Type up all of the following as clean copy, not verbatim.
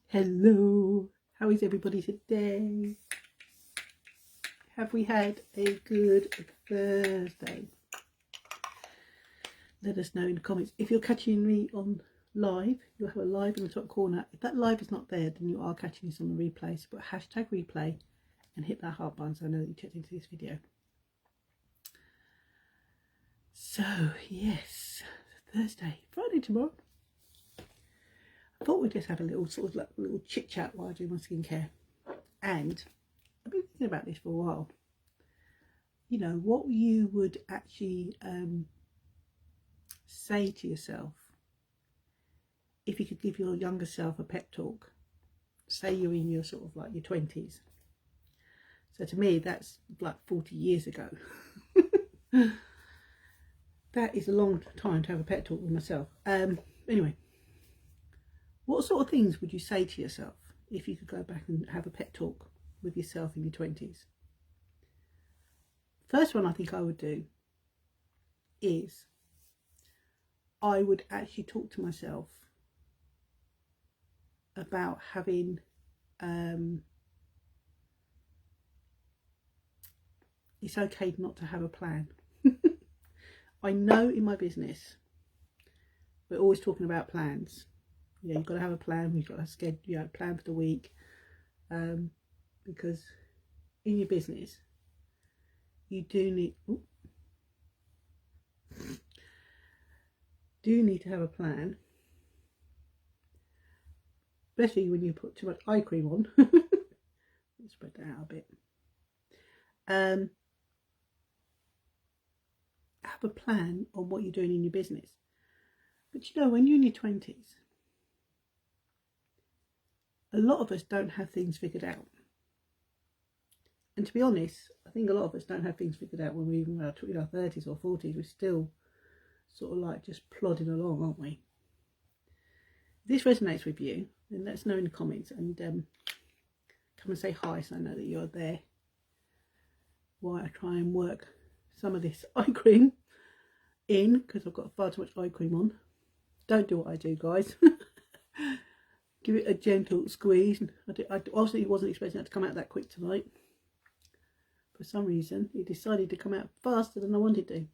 Hello, how is everybody today? Have we had a good Thursday? Let us know in the comments. If you're catching me on live, you'll have a live in the top corner. If that live is not there, then you are catching this on the replay. So put hashtag replay and hit that heart button so I know that you checked into this video. So yes, Thursday, Friday tomorrow. I thought we'd just have a little sort of like little chit chat while I do my skincare. And I've been thinking about this for a while. You know, what you would actually say to yourself if you could give your younger self a pep talk. Say you're in your sort of like your 20s. So to me, that's like 40 years ago. That is a long time to have a pep talk with myself. Anyway, what sort of things would you say to yourself if you could go back and have a pep talk with yourself in your 20s? First one I think I would do is I would actually talk to myself about having it's okay not to have a plan. I know in my business we're always talking about plans. You know, you've got to have a plan. We've got to schedule, you know, plan for the week, because in your business you do need to have a plan, especially when you put too much eye cream on. Let's spread that out a bit. Have a plan on what you're doing in your business. But you know, when you're in your 20s, a lot of us don't have things figured out. And to be honest, I think a lot of us don't have things figured out when we're even in our 30s or 40s. We're still sort of like just plodding along, aren't we? If this resonates with you, then let us know in the comments and come and say hi so I know that you're there while I try and work some of this eye cream in, because I've got far too much eye cream on. Don't do what I do, guys. Give it a gentle squeeze. I obviously wasn't expecting that to come out that quick tonight. For some reason, it decided to come out faster than I wanted to.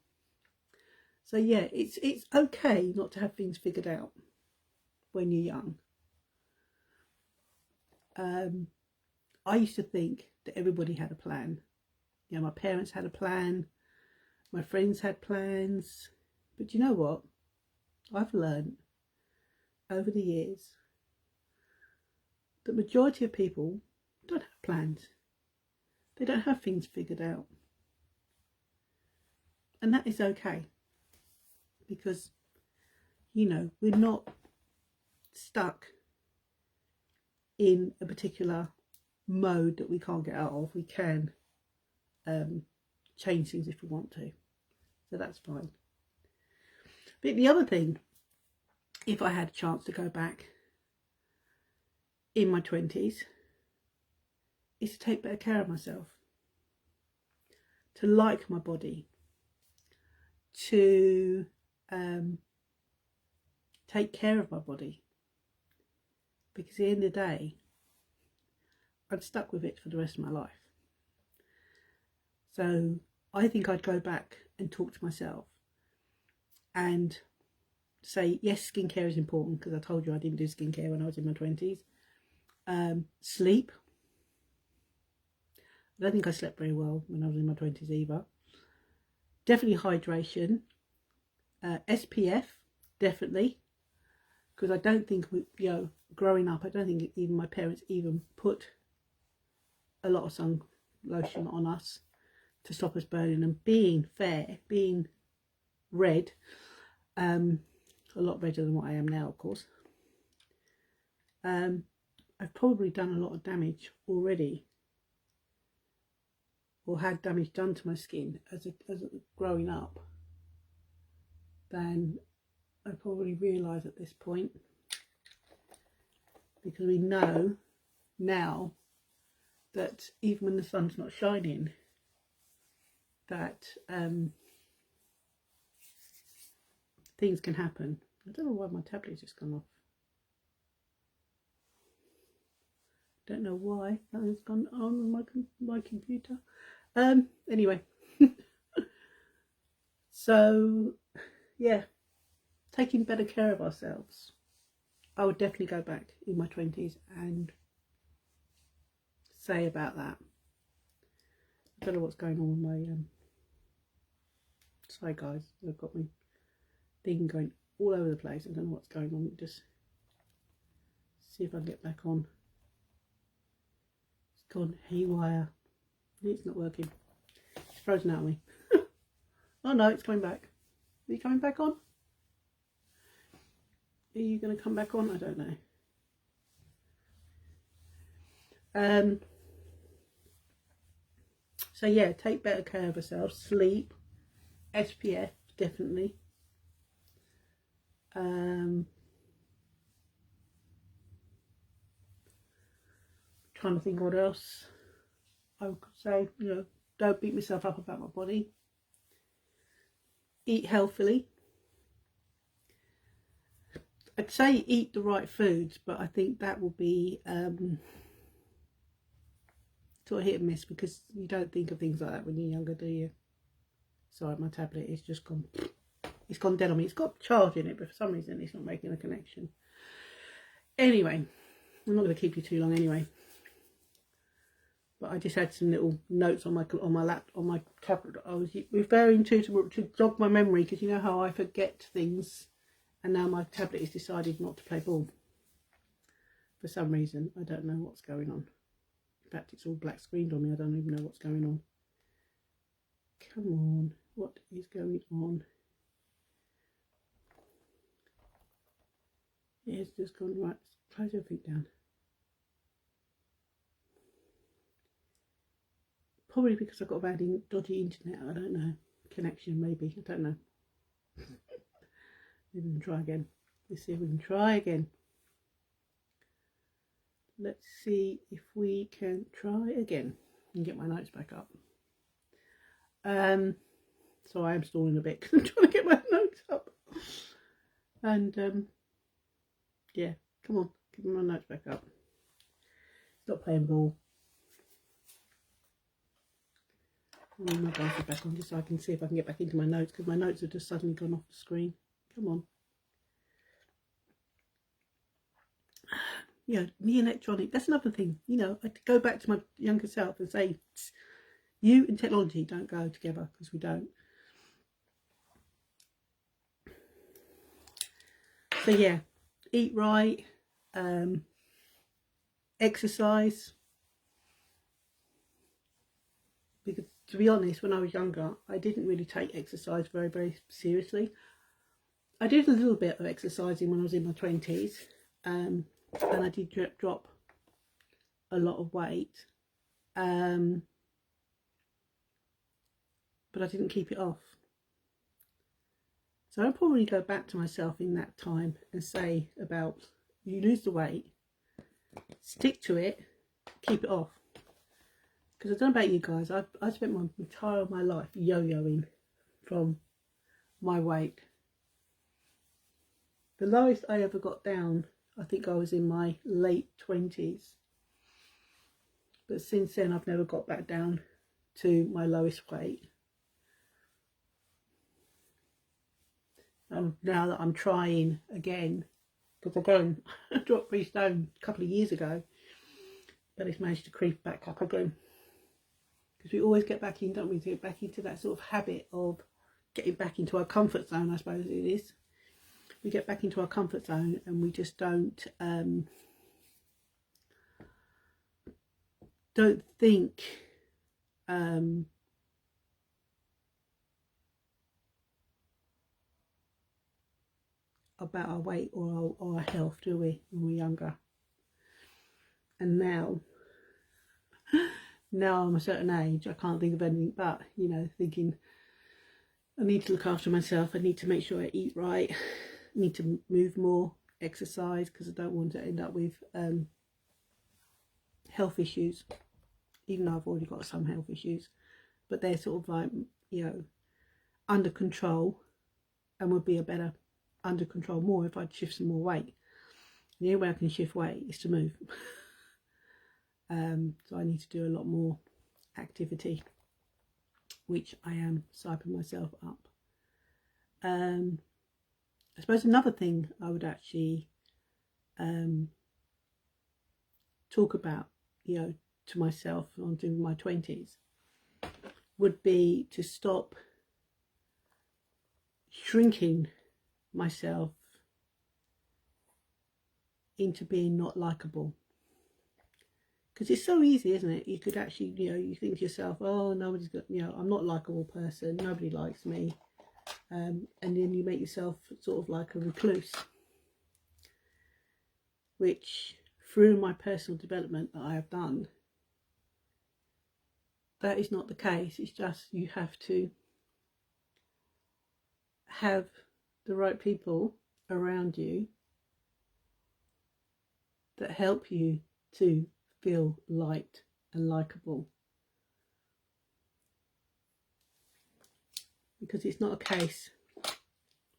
So yeah, it's okay not to have things figured out when you're young. I used to think that everybody had a plan. You know, my parents had a plan, my friends had plans. But you know what? I've learned over the years the majority of people don't have plans. They don't have things figured out. And that is okay. Because, you know, we're not stuck in a particular mode that we can't get out of. We can change things if we want to. So that's fine. But the other thing, if I had a chance to go back in my 20s, is to take better care of myself, to like my body, to take care of my body, because at the end of the day I'm stuck with it for the rest of my life. So I think I'd go back and talk to myself and say, yes, skincare is important, because I told you I didn't do skincare when I was in my 20s. Sleep. I don't think I slept very well when I was in my 20s either. Definitely hydration. SPF, definitely. Because I don't think, you know, growing up, I don't think even my parents even put a lot of sun lotion on us to stop us burning. And being fair, being red, a lot redder than what I am now, of course. I've probably done a lot of damage already, or had damage done to my skin as growing up, than I probably realise at this point, because we know now that even when the sun's not shining, that things can happen. I don't know why my tablet's just gone off. don't know why that has gone on my computer. Anyway, so yeah, taking better care of ourselves. I would definitely go back in my 20s and say about that. I don't know what's going on with my sorry guys, I've got my thing going all over the place. I don't know what's going on. Just see if I can get back on. It's gone haywire. It's not working. It's frozen out of me. Oh no, it's coming back. Are you coming back on? Are you going to come back on? I don't know. So yeah, take better care of yourself. Sleep, SPF, definitely. Trying to think what else I could say. You know, don't beat myself up about my body. Eat healthily. I'd say eat the right foods, but I think that will be sort of hit and miss, because you don't think of things like that when you're younger, do you? Sorry, my tablet is just gone. It's gone dead on me. It's got charge in it, but for some reason it's not making a connection. Anyway, I'm not going to keep you too long anyway. But I just had some little notes on my tablet. I was referring to jog my memory, because you know how I forget things, and now my tablet has decided not to play ball for some reason. I don't know what's going on. In fact, it's all black screened on me. I don't even know what's going on. Come on, what is going on? It's just gone right. Close everything down. Probably because I've got a bad dodgy internet. I don't know. Connection maybe. I don't know. Maybe we can try again. Let's see if we can try again. Let's see if we can try again and get my notes back up. So I am stalling a bit because I'm trying to get my notes up. And yeah, come on, get my notes back up. Stop playing ball. I'll move my glasses back on just so I can see if I can get back into my notes, because my notes have just suddenly gone off the screen. Come on. You know, me and electronic, that's another thing. You know, I go back to my younger self and say, you and technology don't go together, because we don't. So yeah, eat right, exercise. Because to be honest, when I was younger, I didn't really take exercise very, very seriously. I did a little bit of exercising when I was in my 20s, and I did drop a lot of weight, but I didn't keep it off. So I'll probably go back to myself in that time and say about, you lose the weight, stick to it, keep it off. Because I don't know about you guys, I spent my entire life yo-yoing from my weight. The lowest I ever got down, I think I was in my late 20s. But since then, I've never got back down to my lowest weight. Now that I'm trying again, because again, I dropped 3 stone a couple of years ago, but it's managed to creep back up again. Because we always get back in, don't we? To get back into that sort of habit of getting back into our comfort zone, I suppose it is. We get back into our comfort zone and we just don't think about our weight or our health, do we, when we're younger? And now I'm a certain age, I can't think of anything but, you know, thinking I need to look after myself, I need to make sure I eat right, I need to move more, exercise, because I don't want to end up with health issues, even though I've already got some health issues, but they're sort of like, you know, under control, and would be a better under control more if I'd shift some more weight. And the only way I can shift weight is to move. So I need to do a lot more activity, which I am psyching myself up. I suppose another thing I would actually talk about, you know, to myself on doing my 20s would be to stop shrinking myself into being not likable. Because it's so easy, isn't it? You could actually, you know, you think to yourself, oh, nobody's got, you know, I'm not a likable person, nobody likes me. And then you make yourself sort of like a recluse, which through my personal development that I have done, that is not the case. It's just you have to have the right people around you that help you to feel liked and likable. Because it's not a case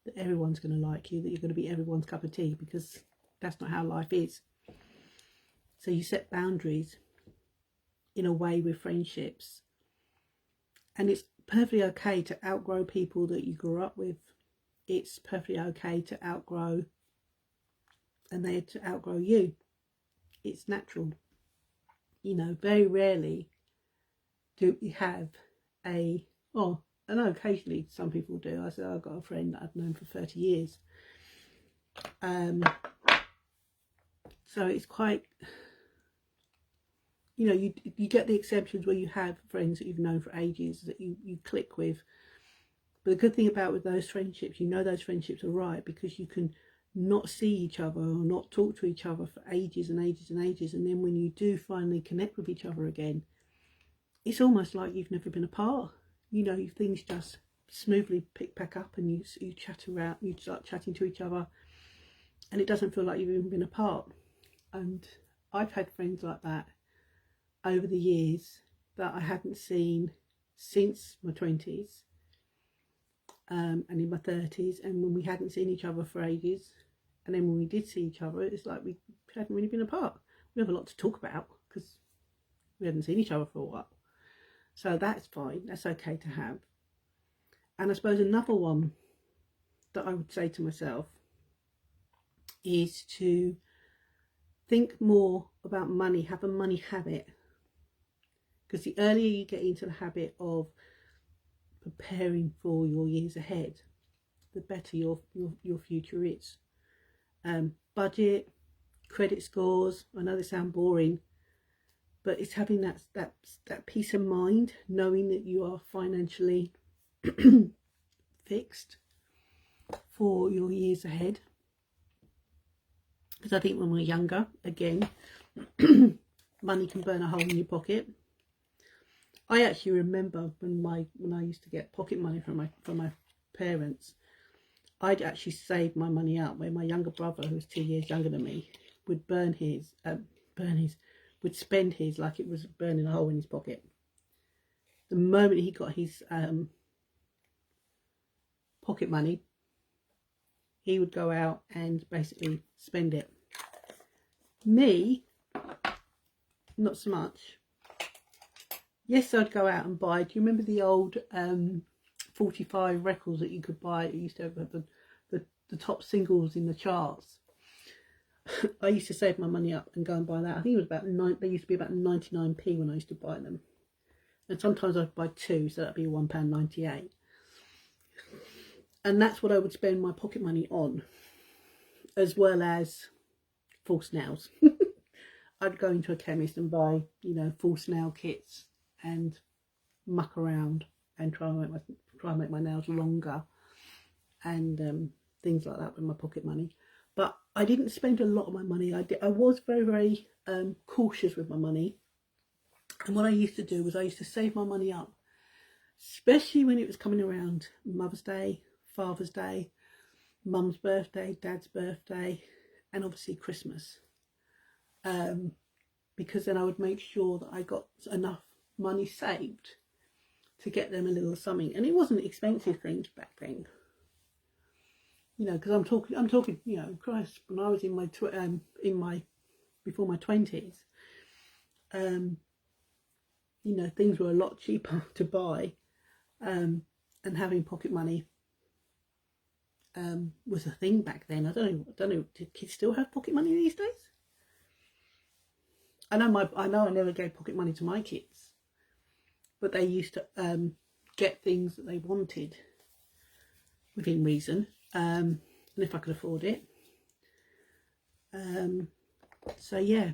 that everyone's going to like you, that you're going to be everyone's cup of tea, because that's not how life is. So you set boundaries in a way with friendships, and it's perfectly okay to outgrow people that you grew up with. It's perfectly okay to outgrow, and they to outgrow you. It's natural. You know, very rarely do we have a, well, I know occasionally some people do. I said, I've got a friend that I've known for 30 years. So it's quite, you know, you get the exceptions where you have friends that you've known for ages that you click with. But the good thing about with those friendships, you know those friendships are right because you can not see each other or not talk to each other for ages and ages and ages. And then when you do finally connect with each other again, it's almost like you've never been apart. You know, things just smoothly pick back up, and you chat around, you start chatting to each other, and it doesn't feel like you've even been apart. And I've had friends like that over the years that I hadn't seen since my 20s and in my 30s, and when we hadn't seen each other for ages, and then when we did see each other, it's like we hadn't really been apart. We have a lot to talk about because we hadn't seen each other for a while. So that's fine, that's okay to have. And I suppose another one that I would say to myself is to think more about money, have a money habit. Because the earlier you get into the habit of preparing for your years ahead, the better your future is. Budget, credit scores, I know they sound boring, but it's having that peace of mind, knowing that you are financially fixed for your years ahead. Because I think when we're younger, again, money can burn a hole in your pocket. I actually remember when I used to get pocket money from my parents, I'd actually saved my money up, where my younger brother, who was 2 years younger than me, would would spend his like it was burning a hole in his pocket. The moment he got his pocket money, he would go out and basically spend it. Me, not so much. Yes, I'd go out and buy. Do you remember the old 45 records that you could buy? It used to have the top singles in the charts. I used to save my money up and go and buy that. I think it was about they used to be about 99p when I used to buy them. And sometimes I'd buy two, so that'd be £1.98. And that's what I would spend my pocket money on, as well as false nails. I'd go into a chemist and buy, you know, false nail kits and muck around and try and make my nails longer and things like that with my pocket money. But I didn't spend a lot of my money. I was very, very cautious with my money. And what I used to do was I used to save my money up, especially when it was coming around Mother's Day, Father's Day, Mum's birthday, Dad's birthday, and obviously Christmas. Because then I would make sure that I got enough money saved to get them a little something. And it wasn't expensive things back then. You know, because I'm talking, you know, Christ, when I was in my before my 20s, you know, things were a lot cheaper to buy, and having pocket money was a thing back then. I don't know. Do kids still have pocket money these days? I know I never gave pocket money to my kids, but they used to get things that they wanted within reason, and if I could afford it. So yeah.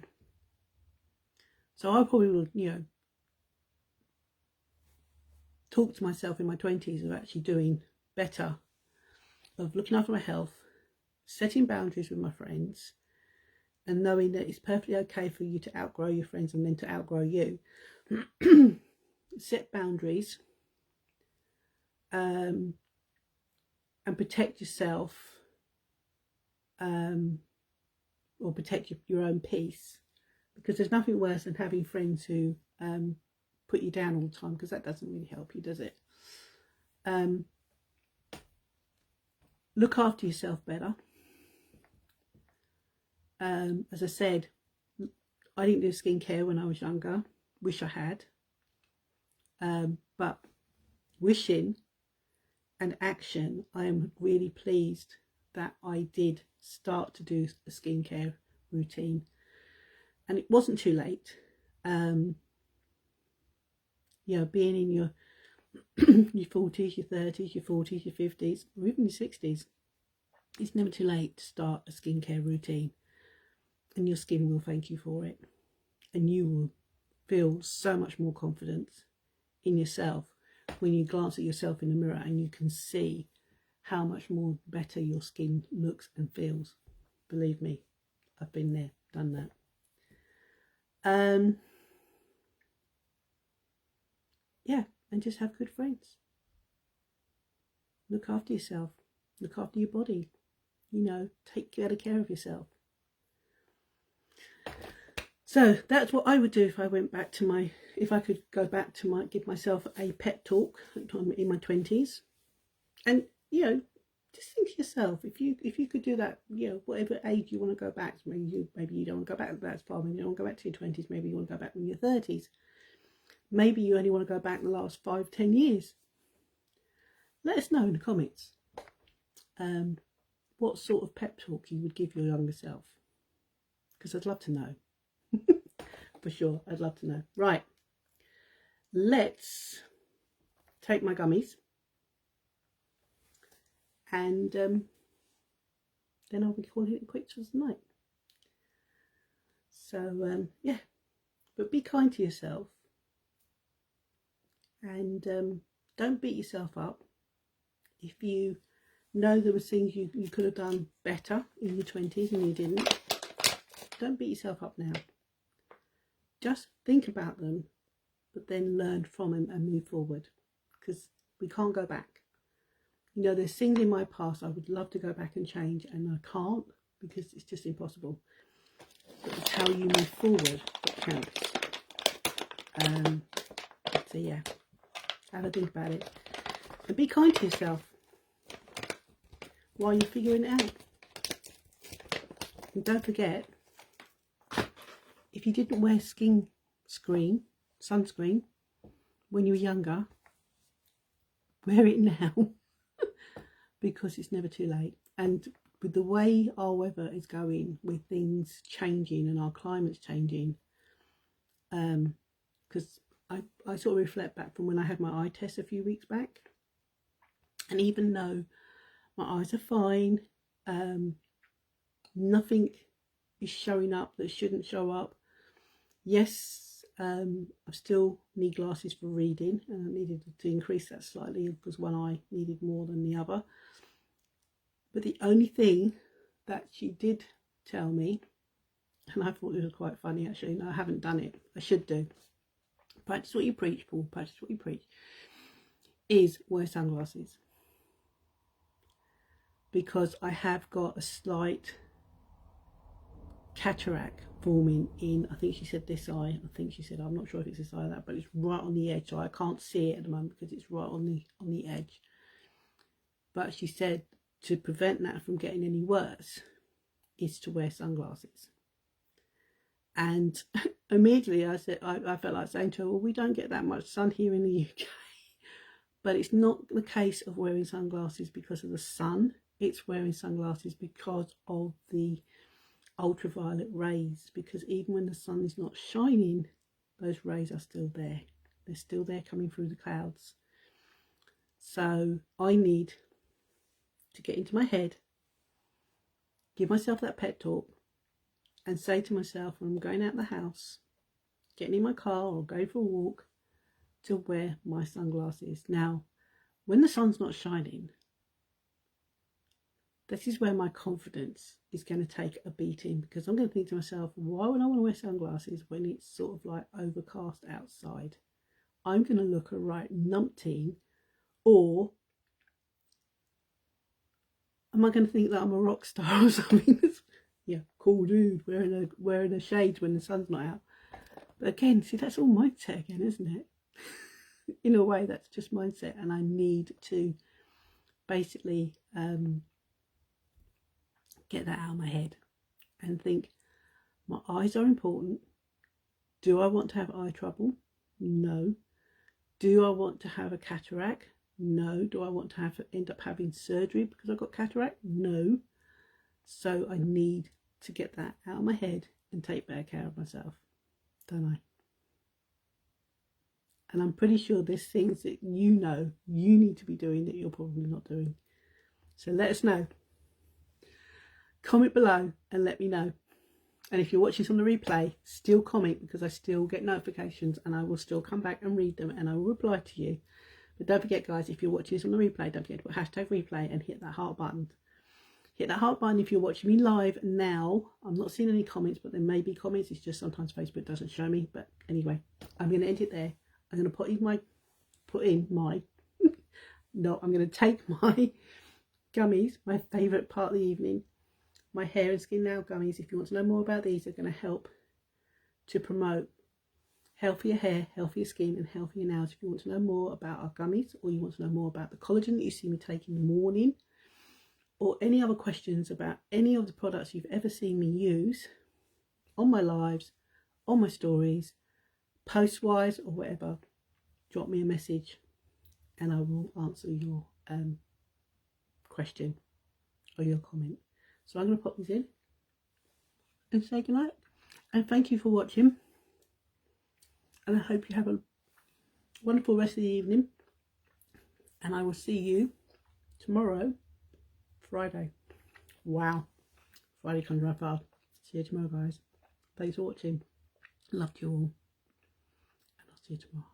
So I probably would, you know, talk to myself in my 20s of actually doing better, of looking after my health, setting boundaries with my friends, and knowing that it's perfectly okay for you to outgrow your friends and then to outgrow you. Set boundaries, and protect yourself, or protect your own peace, because there's nothing worse than having friends who put you down all the time, because that doesn't really help you, does it? Look after yourself better. As I said, I didn't do skincare when I was younger. Wish I had. But wishing and action, I am really pleased that I did start to do a skincare routine, and it wasn't too late. You know, being in your your 40s, your 30s, your 40s, your 50s, or even your 60s, it's never too late to start a skincare routine, and your skin will thank you for it, and you will feel so much more confidence in yourself when you glance at yourself in the mirror and you can see how much more better your skin looks and feels. Believe me, I've been there, done that. Yeah, and just have good friends. Look after yourself. Look after your body. You know, take better care of yourself. So that's what I would do if I went back to if I could go back to give myself a pep talk in my 20s. And, you know, just think to yourself, if you could do that, you know, whatever age you want to go back, maybe you don't want to go back that far, maybe you don't want to go back to your 20s, maybe you want to go back in your 30s. Maybe you only want to go back the last 5-10 years. Let us know in the comments what sort of pep talk you would give your younger self, because I'd love to know. For sure, I'd love to know. Right, let's take my gummies, and then I'll be calling it quits for the night. So yeah, but be kind to yourself, and don't beat yourself up. If you know there were things you could have done better in your 20s and you didn't, don't beat yourself up now. Just think about them, but then learn from them and move forward, because we can't go back. You know, there's things in my past I would love to go back and change, and I can't, because it's just impossible. But it's how you move forward that counts. So yeah, have a think about it, and be kind to yourself while you're figuring it out. And don't forget, if you didn't wear sunscreen when you were younger, wear it now, because it's never too late. And with the way our weather is going, with things changing and our climate's changing, because I sort of reflect back from when I had my eye test a few weeks back, and even though my eyes are fine, nothing is showing up that shouldn't show up. Yes, I still need glasses for reading, and I needed to increase that slightly because one eye needed more than the other. But the only thing that she did tell me, and I thought it was quite funny actually, no, I haven't done it, I should do. Practice what you preach, Paul, practice what you preach, is wear sunglasses. Because I have got a slight cataract forming in, I think she said this eye, I'm not sure if it's this eye or that, but it's right on the edge, so I can't see it at the moment because it's right on the edge. But she said to prevent that from getting any worse is to wear sunglasses. And immediately I said, I felt like saying to her, well, we don't get that much sun here in the UK. But it's not the case of wearing sunglasses because of the sun. It's wearing sunglasses because of the ultraviolet rays. Because even when the sun is not shining, those rays are still there. They're still there coming through the clouds. So I need to get into my head, give myself that pep talk, and say to myself when I'm going out the house, getting in my car or going for a walk, to wear my sunglasses. Now, when the sun's not shining, this is where my confidence is going to take a beating, because I'm going to think to myself, why would I want to wear sunglasses when it's sort of like overcast outside? I'm going to look a right numpteen, or am I going to think that I'm a rock star or something? Yeah, cool dude wearing a shades when the sun's not out. But again, see, that's all mindset again, isn't it? In a way, that's just mindset, and I need to basically get that out of my head and think, my eyes are important. Do I want to have eye trouble? No. Do I want to have a cataract? No. Do I want to end up having surgery because I've got cataract? No. So I need to get that out of my head and take better care of myself, don't I? And I'm pretty sure there's things that you know you need to be doing that you're probably not doing. So let us know. Comment below and let me know. And if you're watching this on the replay, still comment, because I still get notifications and I will still come back and read them and I will reply to you. But don't forget, guys, if you're watching this on the replay, don't forget to put #replay and hit that heart button. Hit that heart button if you're watching me live now. I'm not seeing any comments, but there may be comments. It's just sometimes Facebook doesn't show me. But anyway, I'm going to end it there. I'm going to I'm going to take my gummies, my favourite part of the evening, my hair and skin now gummies. If you want to know more about these, they're going to help to promote healthier hair, healthier skin and healthier nails. If you want to know more about our gummies, or you want to know more about the collagen that you see me take in the morning, or any other questions about any of the products you've ever seen me use on my lives, on my stories, post-wise or whatever, drop me a message and I will answer your question or your comment. So I'm going to pop these in and say goodnight, and thank you for watching, and I hope you have a wonderful rest of the evening, and I will see you tomorrow, Friday. Wow, Friday comes right fast. See you tomorrow, guys. Thanks for watching. Love you all, and I'll see you tomorrow.